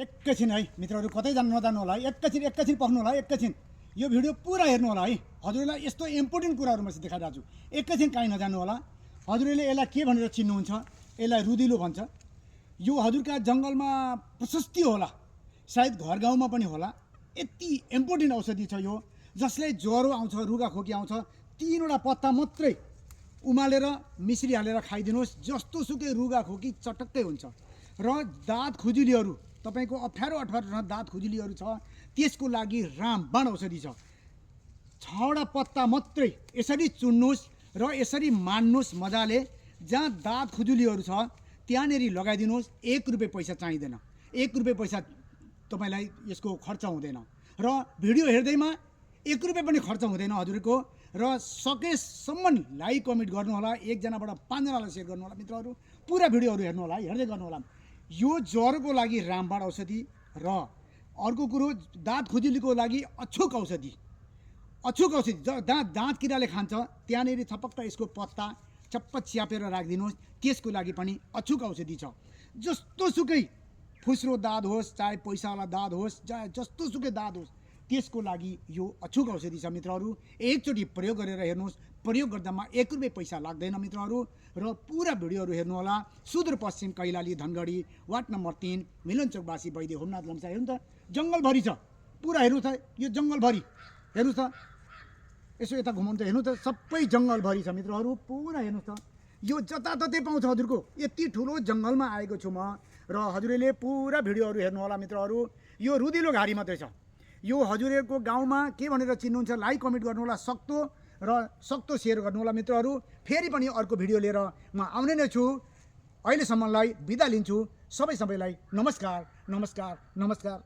एकैछिन है मित्रहरू, कतै नजानु होला है। एकैछिन पस्नु होला है। एकैछिन यो भिडियो पुरा हेर्नु होला है। हजुरलाई यस्तो इम्पोर्टेन्ट कुराहरू म देखाइरहेको छु। एकैछिन कहीँ नजानु होला। हजुरले यसलाई के भनेर चिन्नुहुन्छ? यसलाई रुदिलो भन्छ। यो हजुरका जङ्गलमा प्रशस्ति होला, सायद घर गाउँमा पनि होला। यति इम्पोर्टेन्ट औषधि छ यो। जसलाई ज्वरो आउँछ, रुगा खोकी आउँछ, 3वटा पत्ता मात्रै उमालेर मिश्री हालेर खाइदिनुहोस्। जस्तो सुकै रुगा खोकी चटक्कै हुन्छ। र दाँत खुजुलीहरू, तपाईको अप्ठ्यारो दाँत खुजुलीहरू छ, त्यसको लागि रामबाण औषधि छ। 6वटा पत्ता मात्रै यसरी चुन्नुहोस् र यसरी मान्नुहोस् मजाले। जहाँ दाँत खुजुलीहरू छ त्यहाँनेरि लगाइदिनुहोस्। 1 रुपियाँ पैसा चाहिँदैन। 1 रुपियाँ पैसा तपाईलाई यसको खर्च हुँदैन। र भिडियो हेर्दैमा 1 रुपियाँ पनि खर्च हुँदैन हजुरको। र सकेसम्म लाइक कमेन्ट गर्नु होला। 1 जनाबाट 5 जनालाई सेयर गर्नु होला। मित्रहरू पुरा भिडियोहरू हेर्नु होला है, हेर्दै गर्नु होला। यो ज्वरोको लागि रामबाण औषधि र अर्को कुरो दाँत खुजुलीको लागि अछुक औषधि। दाँत किराले खान्छ त्यहाँनेरि थपक्क यसको पत्ता चप्प च्यापेर राखिदिनुहोस्। त्यसको लागि पनि अछुक औषधि छ। जस्तो सुकै फुस्रो दाँत होस्, चाहे पैसावाला दाँत होस्, चाहे जस्तो सुकै दाँत होस्, त्यसको लागि यो अछुक औषधि छ। मित्रहरू एकचोटि प्रयोग गरेर हेर्नुहोस्। प्रयोग गर्दामा 1 रुपियाँ पैसा लाग्दैन मित्रहरू। र पुरा भिडियोहरू हेर्नु होला। सुदूरपश्चिम कैलाली धनगढी वार्ड नम्बर 3 मिलनचोकवासी वैद्य होमनाथ लम्सा। हेर्नु त जङ्गलभरि छ, पुरा हेर्नु त यो जङ्गलभरि। हेर्नु त यसो यता घुमाउनु त, हेर्नु त सबै जङ्गलभरि छ मित्रहरू। पुरा हेर्नु त यो जताततै पाउँछ हजुरको। यति ठुलो जङ्गलमा आएको छु म। र हजुरले पुरा भिडियोहरू हेर्नु होला मित्रहरू। यो रुदिलो घारी मात्रै छ। यो हजुरहरूको गाउँमा के भनेर चिन्नुहुन्छ? लाइक कमेन्ट गर्नु होला सक्तो, र सक्तो सेयर गर्नु होला मित्रहरू। फेरि पनि अर्को भिडियो लिएर म आउने नै छु। अहिलेसम्मलाई बिदा लिन्छु। सबैलाई नमस्कार नमस्कार नमस्कार।